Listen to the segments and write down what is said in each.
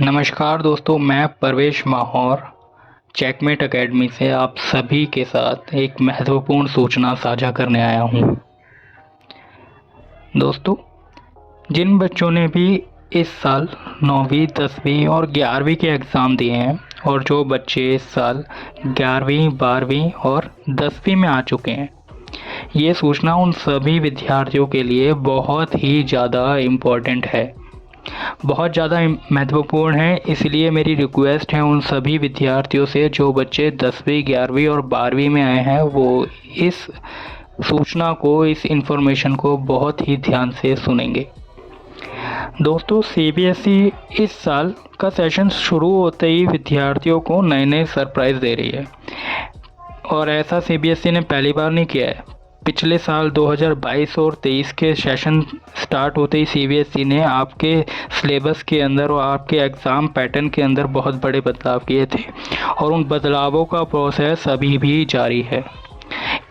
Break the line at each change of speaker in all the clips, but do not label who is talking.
नमस्कार दोस्तों, मैं परवेश माहौर चेकमेट एकेडमी से आप सभी के साथ एक महत्वपूर्ण सूचना साझा करने आया हूं। दोस्तों, जिन बच्चों ने भी इस साल 9वीं, 10वीं और 11वीं के एग्ज़ाम दिए हैं और जो बच्चे इस साल 11वीं, 12वीं और 10वीं में आ चुके हैं, ये सूचना उन सभी विद्यार्थियों के लिए बहुत ही ज़्यादा इम्पोर्टेंट है, बहुत ज़्यादा महत्वपूर्ण है। इसलिए मेरी रिक्वेस्ट है उन सभी विद्यार्थियों से जो बच्चे 10वीं, 11वीं और 12वीं में आए हैं, वो इस सूचना को, इस इन्फॉर्मेशन को बहुत ही ध्यान से सुनेंगे। दोस्तों, सीबीएसई इस साल का सेशन शुरू होते ही विद्यार्थियों को नए नए सरप्राइज़ दे रही है और ऐसा सीबीएसई ने पहली बार नहीं किया है। पिछले साल 2022 और 23 के सेशन स्टार्ट होते ही सीबीएसई ने आपके सिलेबस के अंदर और आपके एग्ज़ाम पैटर्न के अंदर बहुत बड़े बदलाव किए थे और उन बदलावों का प्रोसेस अभी भी जारी है।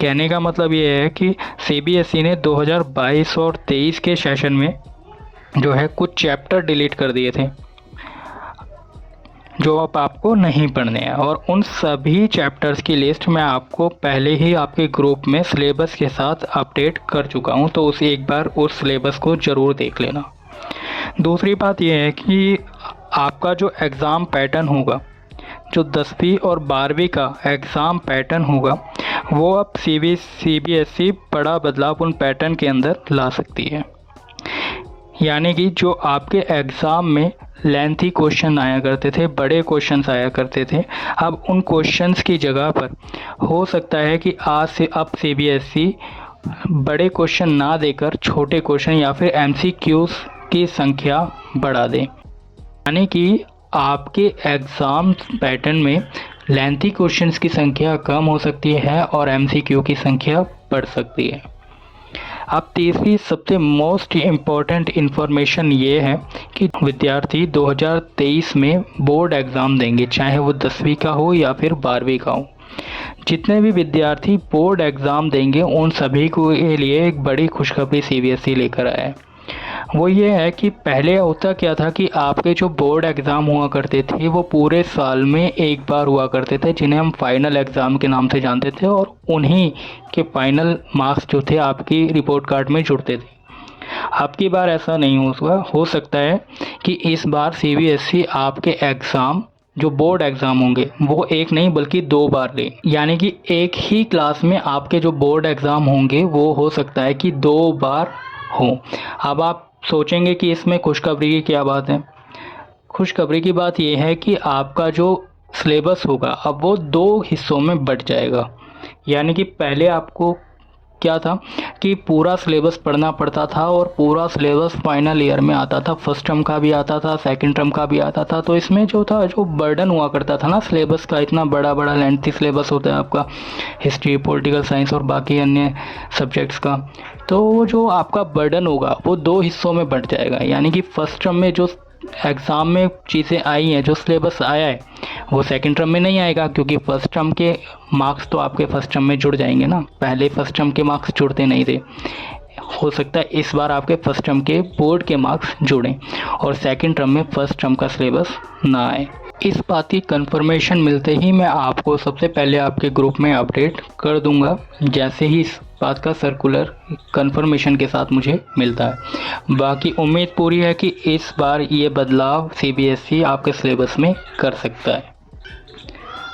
कहने का मतलब ये है कि सीबीएसई ने 2022 और 23 के सेशन में जो है कुछ चैप्टर डिलीट कर दिए थे जो अब आपको नहीं पढ़ने हैं, और उन सभी चैप्टर्स की लिस्ट मैं आपको पहले ही आपके ग्रुप में सिलेबस के साथ अपडेट कर चुका हूं, तो उसे एक बार उस सिलेबस को ज़रूर देख लेना। दूसरी बात यह है कि आपका जो एग्ज़ाम पैटर्न होगा, जो 10वीं और 12वीं का एग्ज़ाम पैटर्न होगा, वो अब सीबीएसई बड़ा बदलाव उन पैटर्न के अंदर ला सकती है। यानी कि जो आपके एग्ज़ाम में लेंथी क्वेश्चन आया करते थे, बड़े क्वेश्चंस आया करते थे, अब उन क्वेश्चंस की जगह पर हो सकता है कि आज से अब सीबीएसई बड़े क्वेश्चन ना देकर छोटे क्वेश्चन या फिर एमसीक्यूज़ की संख्या बढ़ा दें। यानी कि आपके एग्ज़ाम पैटर्न में लेंथी क्वेश्चंस की संख्या कम हो सकती है और एमसीक्यू की संख्या बढ़ सकती है। अब तीसरी सबसे मोस्ट इम्पॉर्टेंट इन्फॉर्मेशन ये है कि विद्यार्थी 2023 में बोर्ड एग्ज़ाम देंगे, चाहे वो 10वीं का हो या फिर 12वीं का हो। जितने भी विद्यार्थी बोर्ड एग्ज़ाम देंगे उन सभी के लिए एक बड़ी खुशखबरी सीबीएसई लेकर आया है। वो ये है कि पहले होता क्या था कि आपके जो बोर्ड एग्ज़ाम हुआ करते थे वो पूरे साल में एक बार हुआ करते थे, जिन्हें हम फाइनल एग्ज़ाम के नाम से जानते थे, और उन्हीं के फाइनल मार्क्स जो थे आपकी रिपोर्ट कार्ड में जुड़ते थे। अब की बार ऐसा नहीं हो सकता है कि इस बार सीबीएसई आपके एग्ज़ाम जो बोर्ड एग्ज़ाम होंगे वो एक नहीं बल्कि 2 बार ले, यानी कि एक ही क्लास में आपके जो बोर्ड एग्ज़ाम होंगे वो हो सकता है कि 2 बार हो। अब आप सोचेंगे कि इसमें खुशखबरी की क्या बात है। खुशखबरी की बात यह है कि आपका जो सिलेबस होगा अब वो 2 हिस्सों में बँट जाएगा। यानी कि पहले आपको क्या था कि पूरा सिलेबस पढ़ना पड़ता था और पूरा सिलेबस फाइनल ईयर में आता था, फर्स्ट टर्म का भी आता था, सेकंड टर्म का भी आता था। तो इसमें जो था, जो बर्डन हुआ करता था ना सिलेबस का, इतना बड़ा बड़ा लेंथी सिलेबस होता है आपका हिस्ट्री, पॉलिटिकल साइंस और बाकी अन्य सब्जेक्ट्स का, तो वो जो आपका बर्डन होगा वो 2 हिस्सों में बँट जाएगा। यानी कि फर्स्ट टर्म में जो एग्ज़ाम में चीज़ें आई हैं, जो सिलेबस आया है, वो सेकंड टर्म में नहीं आएगा, क्योंकि फर्स्ट टर्म के मार्क्स तो आपके फर्स्ट टर्म में जुड़ जाएंगे ना, पहले फर्स्ट टर्म के मार्क्स जुड़ते नहीं थे। हो सकता है इस बार आपके फर्स्ट टर्म के बोर्ड के मार्क्स जुड़ें और सेकंड टर्म में फर्स्ट टर्म का सिलेबस ना आए। इस बात की कंफर्मेशन मिलते ही मैं आपको सबसे पहले आपके ग्रुप में अपडेट कर दूंगा, जैसे ही इस बात का सर्कुलर कंफर्मेशन के साथ मुझे मिलता है। बाकी उम्मीद पूरी है कि इस बार ये बदलाव सीबीएसई आपके सिलेबस में कर सकता है।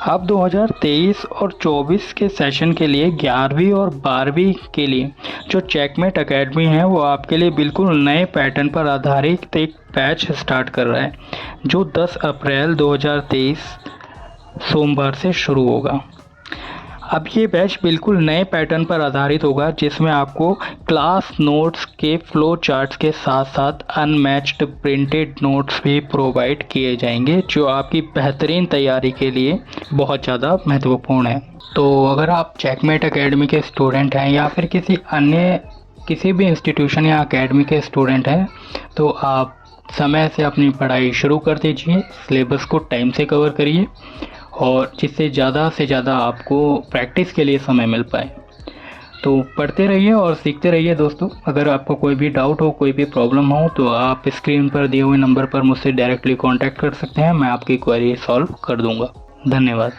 अब 2023 और 24 के सेशन के लिए 11वीं और 12वीं के लिए जो चेकमेट एकेडमी है वो आपके लिए बिल्कुल नए पैटर्न पर आधारित एक बैच स्टार्ट कर रहा है, जो 10 अप्रैल 2023 सोमवार से शुरू होगा। अब ये बैच बिल्कुल नए पैटर्न पर आधारित होगा, जिसमें आपको क्लास नोट्स के फ्लो चार्ट्स के साथ साथ अनमैच्ड प्रिंटेड नोट्स भी प्रोवाइड किए जाएंगे, जो आपकी बेहतरीन तैयारी के लिए बहुत ज़्यादा महत्वपूर्ण है। तो अगर आप चेकमेट एकेडमी के स्टूडेंट हैं या फिर किसी भी इंस्टीट्यूशन या एकेडमी के स्टूडेंट हैं, तो आप समय से अपनी पढ़ाई शुरू कर दीजिए, सिलेबस को टाइम से कवर करिए और जिससे ज़्यादा से ज़्यादा आपको प्रैक्टिस के लिए समय मिल पाए। तो पढ़ते रहिए और सीखते रहिए दोस्तों। अगर आपको कोई भी डाउट हो, कोई भी प्रॉब्लम हो, तो आप स्क्रीन पर दिए हुए नंबर पर मुझसे डायरेक्टली कॉन्टैक्ट कर सकते हैं। मैं आपकी क्वेरी सॉल्व कर दूंगा। धन्यवाद।